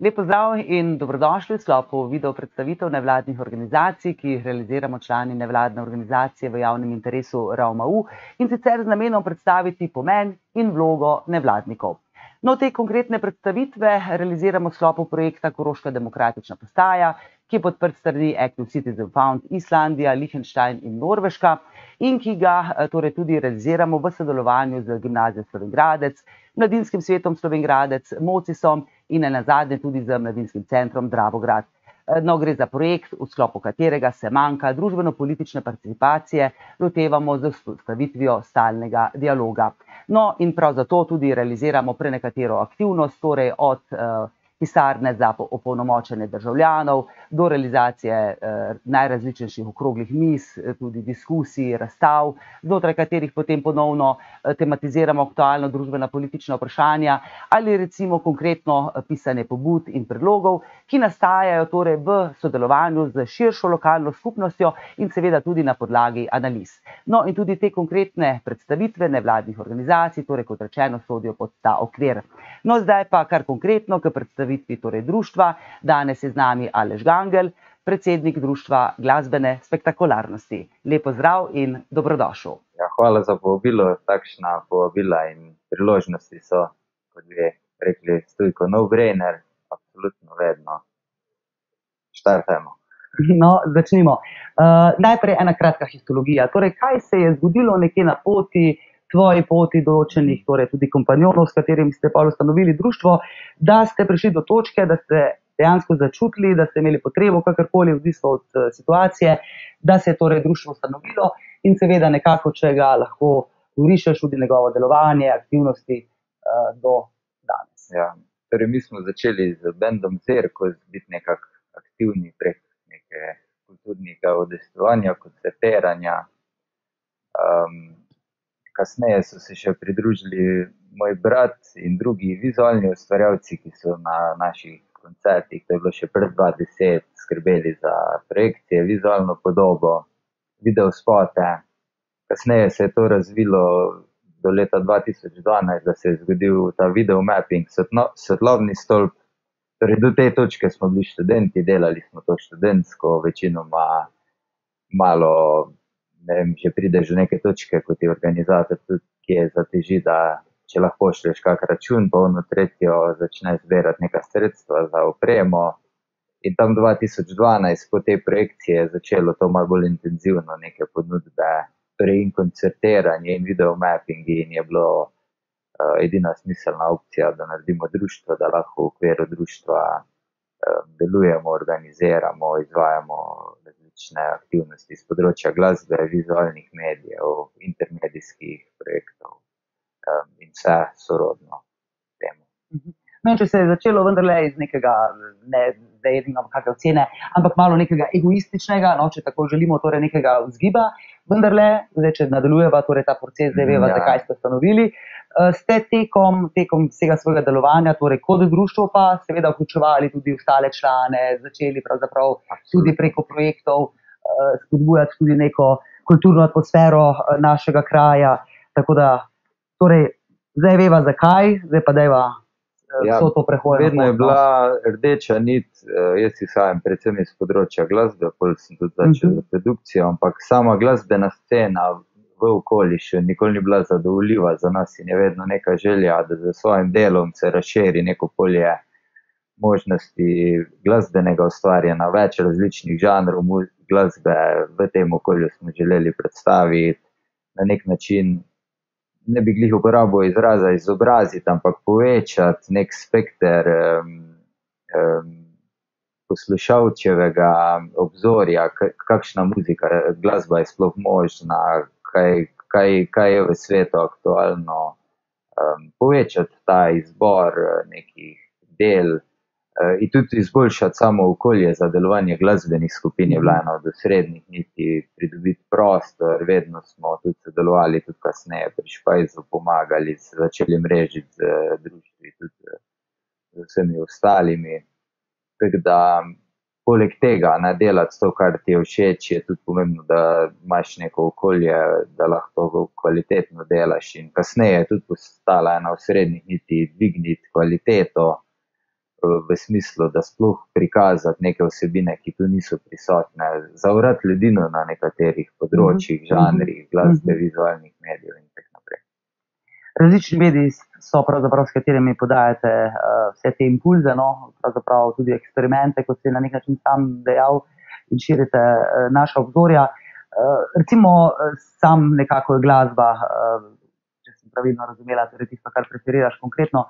Lep pozdrav in dobrodošli v sklopu video predstavitev nevladnih organizacij, ki jih realiziramo člani nevladne organizacije v javnem interesu RAUMAU in sicer z namenom predstaviti pomen in vlogo nevladnikov. No, te konkretne predstavitve realiziramo v sklopu projekta Koroška demokratična postaja, ki je podprt strani Active Citizen Fund Islandija, Liechtenstein in Norveška in ki ga torej tudi realiziramo v sodelovanju z Gimnazijo Slovenj Gradec, Mladinskim svetom Slovenj Gradec, MOCIS-om in nazadnje tudi z Mladinskim centrom Dravograd. No, gre za projekt, v sklopu katerega se manjka družbeno-politične participacije, lotevamo z vzpostavitvijo stalnega dialoga. No, in prav zato tudi realiziramo prenekatero aktivnost, torej od pisarne za opolnomočenje državljanov do realizacije najrazličnejših okroglih miz, tudi diskusij, razstav, znotraj katerih potem ponovno tematiziramo aktualno družbena politična vprašanja ali recimo konkretno pisanje pobud in predlogov, ki nastajajo torej v sodelovanju z širšo lokalno skupnostjo in seveda tudi na podlagi analiz. No, in tudi te konkretne predstavitve nevladnih organizacij, torej kot rečeno, sodijo pod ta okvir. No, zdaj pa kar konkretno k predstavitvi torej društva. Danes je z nami Aleš Gangel, predsednik društva glasbene spektakularnosti. Lep pozdrav in dobrodošel. Ja, hvala za povabilo. Takšna povabila in priložnosti so, kot bi rekli, stojko no-brainer, absolutno vedno. Štartajmo. No, začnimo. Najprej ena kratka histologija. Torej, kaj se je zgodilo nekje na poti, tvoji poti določenih, torej tudi kompanjonov, s katerimi ste pa ustanovili društvo, da ste prišli do točke, da ste dejansko začutili, da ste imeli potrebo, kakorkoli odvisno od situacije, da se je torej društvo ustanovilo in seveda nekako, če ga lahko urišeš tudi njegovo delovanje, aktivnosti do danes. Ja, torej mi smo začeli z bendom Cirkus biti nekako aktivni prek neke kulturnega udejstvovanja, koncertiranja. Kasneje so se še pridružili moj brat in drugi vizualni ustvarjalci, ki so na naših koncertih, to je bilo še pred 2010, skrbeli za projekcije, vizualno podobo, videospote. Kasneje se je to razvilo do leta 2012, da se je zgodil ta video mapping, svetlovni stolp. Torej do te točke smo bili študenti, delali smo to študentsko, večinoma malo, ne vem, že prideš do neke točke, kot je organizator tudi, ki je zateži, da če lahko pošlješ kak račun, pa ono tretjo začne zbirati neka sredstva za opremo. In tam 2012 po tej projekciji je začelo to malo bolj intenzivno, neke ponudbe, torej in koncertiranje in videomappingi in je bilo edina smiselna opcija, da naredimo društvo, da lahko v okviru društva delujemo, organiziramo, izvajamo različne aktivnosti z področja glasbe, vizualnih medijev, intermedijskih projektov in vse sorodno temu. No, če se je začelo vendarle iz nekega, ne zdaj imamo kakšne ocene, ampak malo nekega egoističnega, no, če tako želimo, torej nekega vzgiba, vendarle, zdaj če nadaljujeva, torej ta proces, zdaj veva, zakaj ste ustanovili, ste tekom vsega svojega delovanja, torej kot društvo pa seveda vključevali tudi ostale člane, začeli pravzaprav tudi preko projektov spodbujati tudi neko kulturno atmosfero našega kraja, tako da, torej, zdaj veva zakaj, zdaj pa dajva vso to prehojeno. Vedno je bila rdeča nit, jaz izhajam predvsem iz področja glasbe, potem sem tudi začel za produkcijo, ampak sama glasbena scena v okolišu nikoli ni bila zadovoljiva za nas in je vedno neka želja, da z svojim delom se razširi neko polje možnosti glasbenega ustvarjanja, več različnih žanrov glasbe v tem okolju smo želeli predstaviti, na nek način, ne bi glih uporabil izraza izobraziti, ampak povečati nek spekter poslušalčevega obzorja, kakšna muzika, glasba je sploh možna, kaj je v svetu aktualno, povečati ta izbor nekih del in tudi izboljšati samo okolje za delovanje glasbenih skupin je bila ena od osrednjih niti, pridobiti prostor, vedno smo tudi sodelovali, tudi kasneje pri Špajzu pomagali, začeli mrežiti z društvi, tudi z vsemi ostalimi. Tako da poleg tega, ne, delati to, kar ti je všeč, je tudi pomembno, da imaš neko okolje, da lahko kvalitetno delaš in kasneje je tudi postala ena osrednjih niti dvigniti kvaliteto v smislu, da sploh prikazati neke vsebine, ki tu niso prisotne, zavrati ledino na nekaterih področjih, žanrih, glasbe, vizualnih medijev in tako naprej. Različni mediji so pravzaprav, s katerimi podajate vse te impulze, no, pravzaprav tudi eksperimente, kot si na nek način sam dejal, in širite naša obzorja. Recimo sam nekako je glasba, če sem pravilno razumela, torej tisto, kar preferiraš konkretno.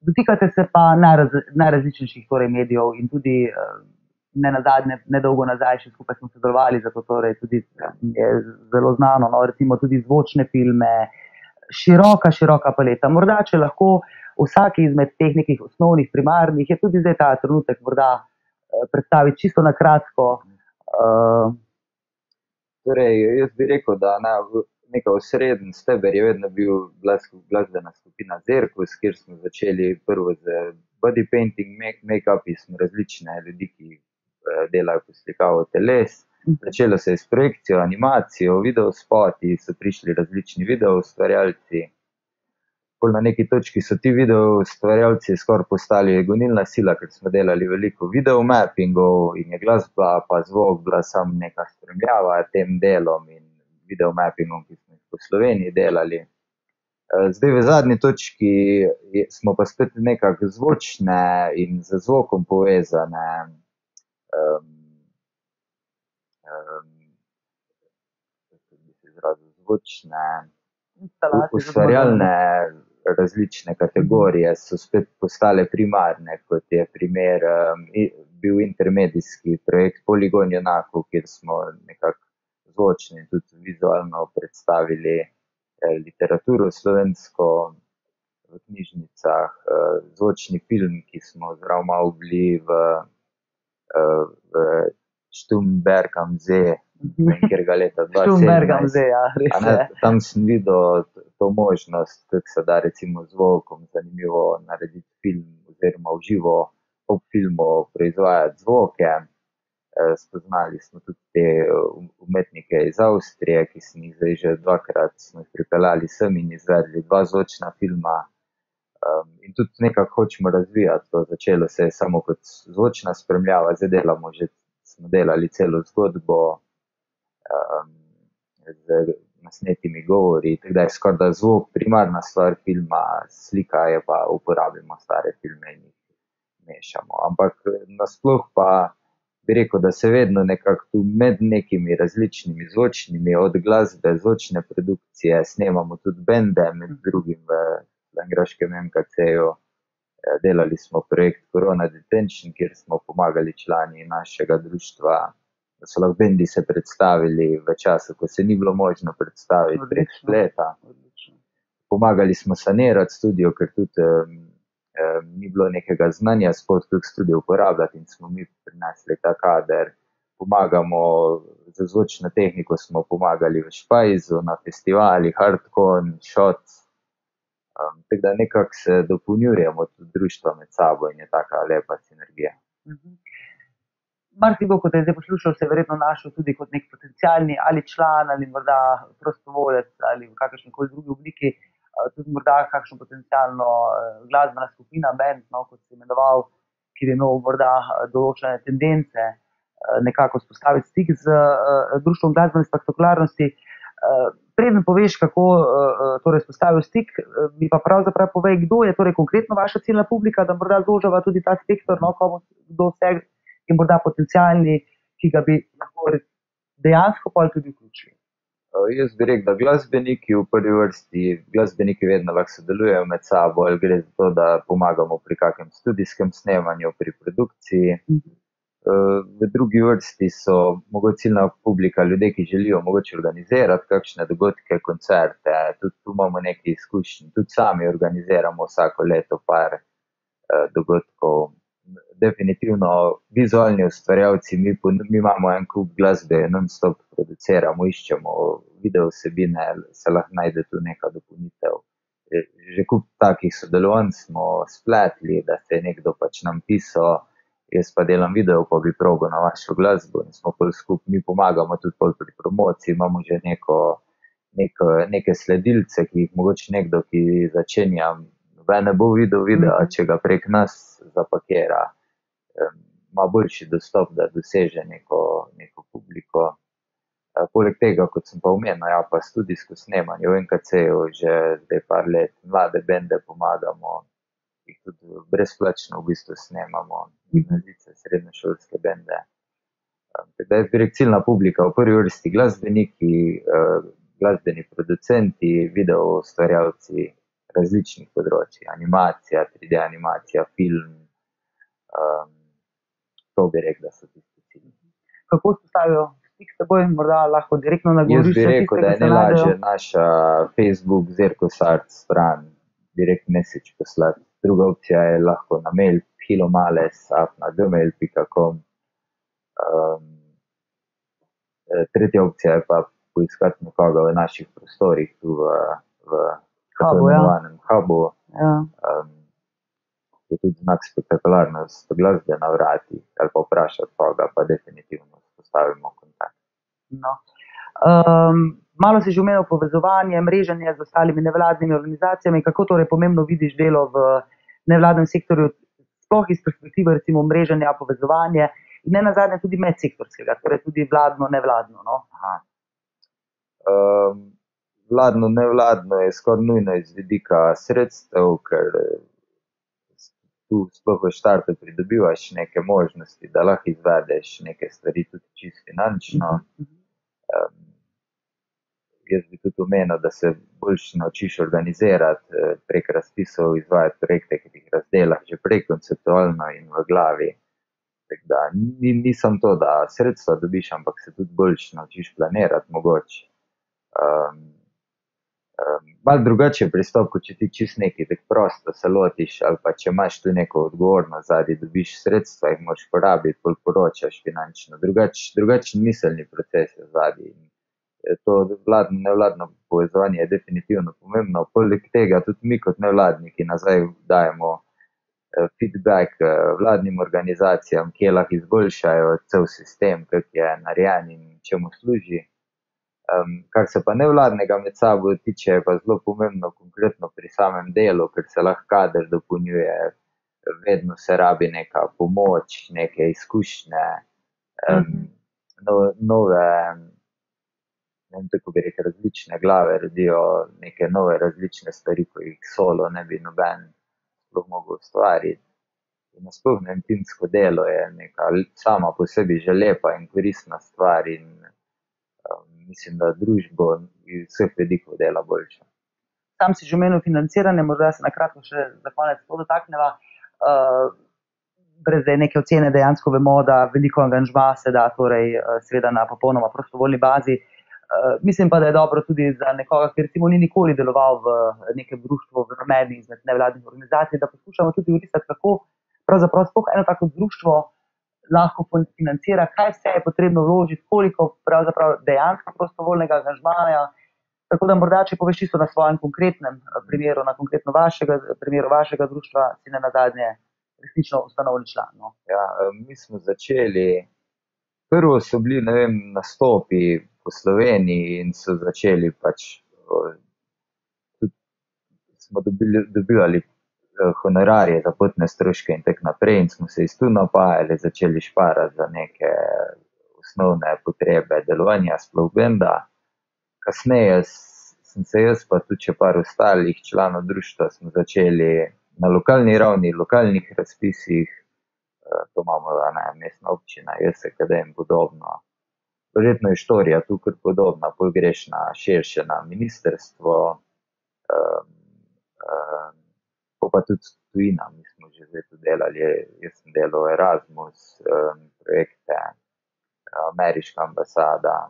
Dotikate se pa najrazličnejših torej medijev in tudi nedolgo nazaj še skupaj smo sodelovali, zato torej tudi je zelo znano, no, recimo tudi zvočne filme, široka paleta. Morda, če lahko vsaki izmed teh nekih osnovnih, primarnih, je tudi zdaj ta trenutek morda predstaviti čisto na kratko. Torej, jaz bi rekel, da neka osrednji steber je vedno bil glasbena skupina Zirkus, kjer smo začeli prvo z body painting, make-upi, smo različne ljudi, ki delajo poslikavo teles. Začelo se je s projekcijo, animacijo, videospoti, so prišli različni videoustvarjalci. Na neki točki so ti videoustvarjalci skoraj postali gonilna sila, ker smo delali veliko videomappingov in je glasba pa zvok bila samo neka spremljava tem delom in videomappingom, ki smo jih po Sloveniji delali. Zdaj v zadnji točki smo pa spet nekako zvočne in z zvokom povezane zvočne ustvarjalne različne kategorije so spet postale primarne, kot je primer bil intermedijski projekt Poligon Junakov, kjer smo nekako zvočni tudi vizualno predstavili literaturo slovensko v knjižnicah, zvočni film, ki smo zraven malo bili v Štumberg am See, nekega leta 2017. Tam sem videl to možnost, kako se da recimo zvokom zanimivo narediti film oziroma v živo ob filmu proizvajati zvoke. Spoznali smo tudi te umetnike iz Avstrije, ki smo jih zdaj že dvakrat pripeljali sem in izvedli 2 zvočna filma. In tudi nekako hočemo razvijati to. Začelo se je samo kot zvočna spremljava, zdaj delamo že, smo delali celo zgodbo z nasnetimi govori, tako da je skoraj da zvok primarna stvar filma, slika je pa uporabimo stare filme in jih mešamo. Ampak nasploh pa bi rekel, da se vedno nekako tu med nekimi različnimi zvočnimi, od glasbe, zvočne produkcije, snemamo tudi bende, med drugim v Angraškem MKC-ju. Delali smo projekt Corona Detention, kjer smo pomagali člani našega društva, da so lahko bendi se predstavili v času, ko se ni bilo možno predstaviti prek spleta. Pomagali smo sanirati studio, ker tudi ni bilo nekega znanja spod, kako studio uporabljati in smo mi prinesli ta kader. Pomagamo za zvočno tehniko, smo pomagali v Špajzu, na festivalih, Hardcon, Shots. Tako da nekako se dopolnjujemo tudi društva med sabo in je taka lepa sinergija. Marsikdo, kot je zdaj poslušal, se je verjetno našel tudi kot nek potencialni ali član ali morda prostovoljec ali v kakršnikoli drugi obliki, tudi morda kakšno potencialno glasbena skupina, band, no, kot si imenoval, ki bi imel morda določene tendence nekako spostaviti stik z društvom glasbene spektakularnosti. Preden poveš, kako torej spostavil stik, mi pa pravzaprav povej, kdo je torej konkretno vaša ciljna publika, da morda zožava tudi ta spektor, no, kdo vse je morda potencialni, ki ga bi lahko dejansko pa tudi vključili. Jaz bi rekel, da glasbeniki v prvi vrsti, glasbeniki vedno lahko sodelujejo med sabo, ali gre za to, da pomagamo pri kakem studijskem snemanju, pri produkciji. V drugi vrsti so mogoče ciljna publika ljudje, ki želijo mogoče organizirati kakšne dogodke, koncerte, tudi tu imamo nekaj izkušenj, tudi sami organiziramo vsako leto par dogodkov. Definitivno vizualni ustvarjalci, mi imamo en kup glasbe, non-stop produciramo, iščemo video vsebine, se lahko najde tu neka dopolnitev. Že kup takih sodelovanj smo spletli, da se je nekdo pač nam pisal, jaz pa delam video, pa bi probal na vašo glasbo in smo pol skupaj, mi pomagamo tudi pol pri promociji, imamo že neke sledilce, ki jih mogoče nekdo, ki začenja noben ne bo videl videa, če ga prek nas zapakira. Ima boljši dostop, da doseže neko publiko. Poleg tega, kot sem pa omenil, ja, pa studijsko snemanje v NKC-ju že zdaj par let, mlade bende pomagamo, jih tudi brezplačno v bistvu snemamo, gimnazice, srednješolske bende. Da je direkt ciljna publika v prvi vrsti glasbeniki, glasbeni producenti, video ustvarjalci različnih področji, animacija, 3D animacija, film, to bi rekel, da so tisti cilji. Kako spostavijo stik s teboj, morda lahko direktno nagovoriš? Jaz bi rekel, da je najlažje naša Facebook Zerkos Art stran, direkt message poslati. Druga opcija je lahko na mail hilomales@gmail.com. Tretja opcija je pa poiskati nekoga v naših prostorih tu v tako imenovanem hubu. Je tudi znak spektakularnost glasbe na vrati, ali pa vprašati koga, pa definitivno postavimo kontakt. No. Malo si že omenil povezovanje, mreženje z ostalimi nevladnimi organizacijami. Kako torej pomembno vidiš delo v nevladnem sektorju, sploh iz perspektive recimo mreženja, povezovanje in ne nazadnje tudi medsektorskega, torej tudi vladno, nevladno? No? Vladno, nevladno je skoraj nujno iz vidika sredstev, ker tu sploh v štartu pridobivaš neke možnosti, da lahko izvedeš neke stvari tudi čisto finančno. Jaz bi tudi omenil, da se boljš naučiš organizirati, prek razpisov izvajati projekte, ki jih razdelaš že prej konceptualno in v glavi. Tako da ni samo to, da sredstva dobiš, ampak se tudi boljš naučiš planirati mogoče. Malo drugače je pristop, kot če ti čisto nekaj tako prosto se lotiš, ali pa če imaš tu neko odgovornost zadaj, dobiš sredstva, jih moraš porabiti, bolj poročaš finančno. Drugačen miselni proces je zadaj. To vladno, nevladno povezovanje je definitivno pomembno. Poleg tega tudi mi kot nevladniki nazaj dajemo feedback vladnim organizacijam, kje lahko izboljšajo cel sistem, kak je narejen in čemu služi. Kar se pa nevladnega med sabo tiče, je pa zelo pomembno konkretno pri samem delu, ker se lahko kader dopolnjuje, vedno se rabi neka pomoč, neke izkušnje, nove, ne vem, tako bi rekel, različne glave rodijo neke nove različne stvari, ko jih solo ne bi noben sploh mogel ustvariti. In nasploh timsko delo je neka sama po sebi že lepa in koristna stvar in mislim, da družbo iz vseh vidikov dela boljše. Sam si že omenil financiranje, morda se na kratko še za konec to dotakneva. Brez neke ocene dejansko vemo, da veliko angažma se da torej seveda na popolnoma prostovoljni bazi. Mislim pa, da je dobro tudi za nekoga, ki recimo ni nikoli deloval v nekem društvu, v nobeni izmed nevladnih organizacij, da poskušamo tudi urisati, kako pravzaprav sploh eno tako društvo lahko financira, kaj vse je potrebno vložiti, koliko pravzaprav dejansko prostovoljnega angažmaja. Tako da morda, če poveš čisto na svojem konkretnem primeru, na konkretno primeru vašega društva, si nenazadnje resnično ustanovni član. No? Ja, mi smo začeli, prvo so bili, ne vem, nastopi po Sloveniji in so začeli pač, tudi smo dobivali honorarje za potne stroške in tako naprej in smo se iz tu napajali, začeli šparati za neke osnovne potrebe delovanja sploh benda. Kasneje sem se jaz pa tudi še par ostalih članov društva smo začeli na lokalni ravni, lokalnih razpisih, to imamo mestna občina, JSKD in podobno. Verjetno je štorija tukaj podobna, bolj greš na širše na ministrstvo, pa tudi tujina, mi smo že zdaj tu delali, jaz sem delal Erasmus projekte, ameriška ambasada,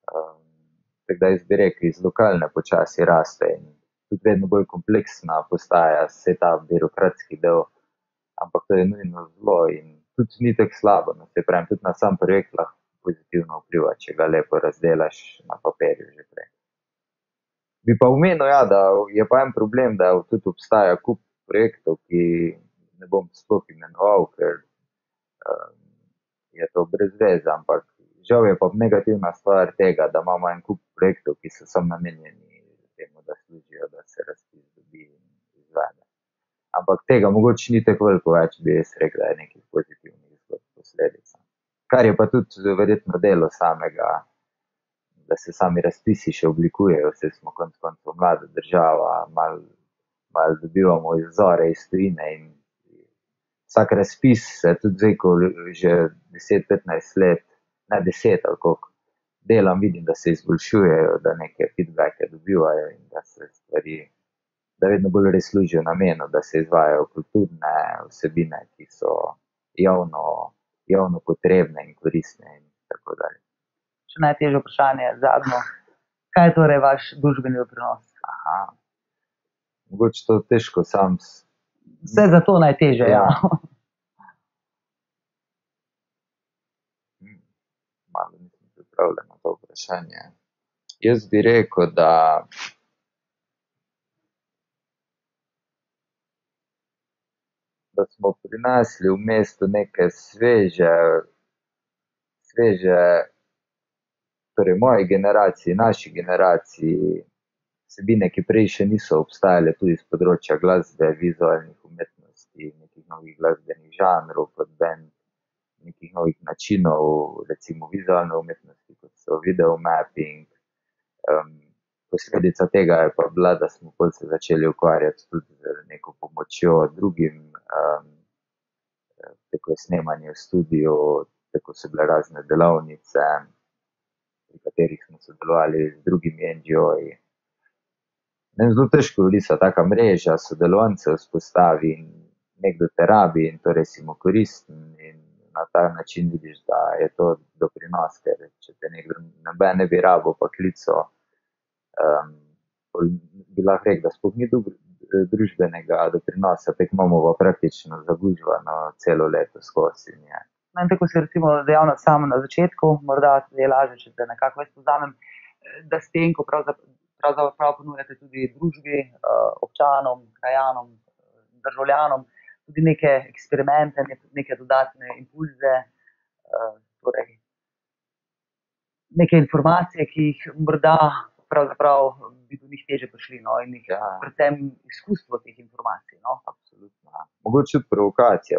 tako da jaz bi rekel, iz lokalne počasi raste in tudi vedno bolj kompleksna postaja se ta birokratski del, ampak to je nujno zlo in tudi ni tako slabo, no, se pravim, tudi na sam projekt lahko pozitivno vpliva, če ga lepo razdelaš na papirju že prej. Bi pa omenil, ja, da je pa en problem, da tudi obstaja kup projektov, ki ne bom sploh imenoval, ker je to brez veze, ampak žal je pa negativna stvar tega, da imamo en kup projektov, ki so samo namenjeni temu, da služijo, da se razpis dobi in izvede. Ampak tega mogoče ni tako veliko več, bi jaz rekel, da je nekih pozitivnih posledic. Kar je pa tudi verjetno delo samega, da se sami razpisi še oblikujejo, vse smo konec koncev mlada država, malo dobivamo vzore iz tujine in vsak razpis se tudi zdaj, ko že 10-15 let, ne 10 ali koliko, delam, vidim, da se izboljšujejo, da neke feedbacke dobivajo in da se stvari, da vedno bolj res služijo namenu, da se izvajajo kulturne vsebine, ki so javno potrebne in koristne in tako dalje. Še najtežje vprašanje, zadnjo. Kaj je torej vaš družbeni doprinos? Aha. Mogoče to težko sam. Vse zato najtežje, ja. Malo nisem pripravljen na to vprašanje. Jaz bi rekel, da smo prinesli v mestu neke sveže, torej moji generaciji, naši generaciji, vsebine, ki prej še niso obstajale tudi z področja glasbe, vizualnih umetnosti, nekih novih glasbenih žanrov, kot band, nekih novih načinov, recimo vizualne umetnosti, kot so video mapping. Posledica tega je pa bila, da smo bolj se začeli ukvarjati tudi z neko pomočjo drugim, tako snemanje v studiu, tako so bile razne delavnice, pri katerih smo sodelovali z drugimi NGO-ji. Zelo težko vlisa taka mreža, sodelovance vzpostavi in nekdo te rabi in to res mu koristen in na ta način vidiš, da je to doprinos, ker če te nekdo noben ne bi rabo pa klico, bi lahko rekel, da sploh ni družbenega doprinosa, tako imamo pa praktično zagužvano celo leto skozi. Tako si recimo dejal samo na začetku, morda je lažje, če te nekako več povzamem, da s tem, ko pravzaprav ponujate tudi družbi, občanom, krajanom, državljanom, tudi neke eksperimente, neke dodatne impulze, torej neke informacije, ki jih morda pravzaprav bi do njih težje prišli, in jih predvsem izkustvo teh informacij. Absolutno. Mogoče tudi provokacija.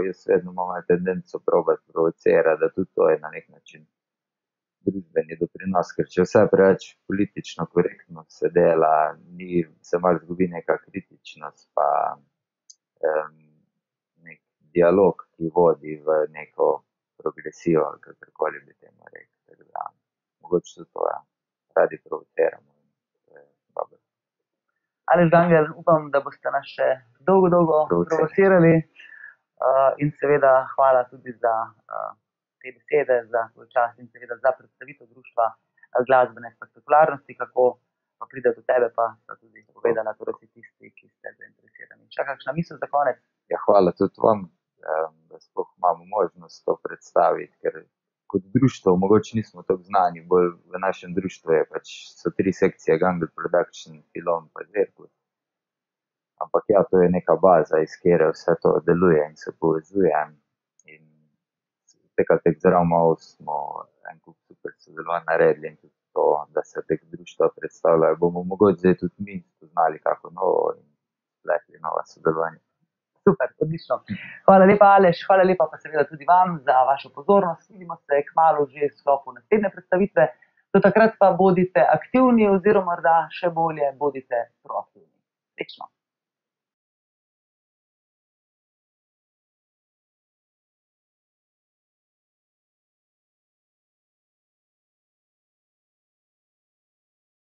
Jaz vedno imam tendenco probati provocirati, da tudi to je na nek način družbeni doprinos, ker če vse preveč politično korektno se dela, se malo zgubi neka kritičnost pa nek dialog, ki vodi v neko progresijo, ali kakorkoli bi temu rekel. Mogoče tudi to radi provociramo. Aleš Gangler, upam, da boste nas še dolgo provocirali in seveda hvala tudi za te besede, za tvoj čas in seveda za predstavitev društva glasbene spektakularnosti, kako pa pride do tebe, pa sta tudi povedala torej vsi tisti, ki ste zainteresirani. Še kakšna misel za konec? Ja, hvala tudi vam, da sploh imamo možnost to predstaviti, ker kot društvo mogoče nismo tako znani, bolj v našem društvu so 3 sekcije, Gangler Production, Filom pa Zirkus. Ampak ja, to je neka baza, iz kjer vse to deluje in se povezuje. In tekaj z Raumau smo en kup super sodelovanj naredili in tudi to, da se tek društva predstavljajo, bomo mogoče zdaj tudi mi spoznali kako novo in spletli nova sodelovanja. Super, odlično. Hvala lepa, Aleš, hvala lepa pa seveda tudi vam za vašo pozornost. Vidimo se kmalu že v sklopu naslednje predstavitve. Do takrat pa bodite aktivni oziroma morda še bolje bodite proaktivni. Srečno.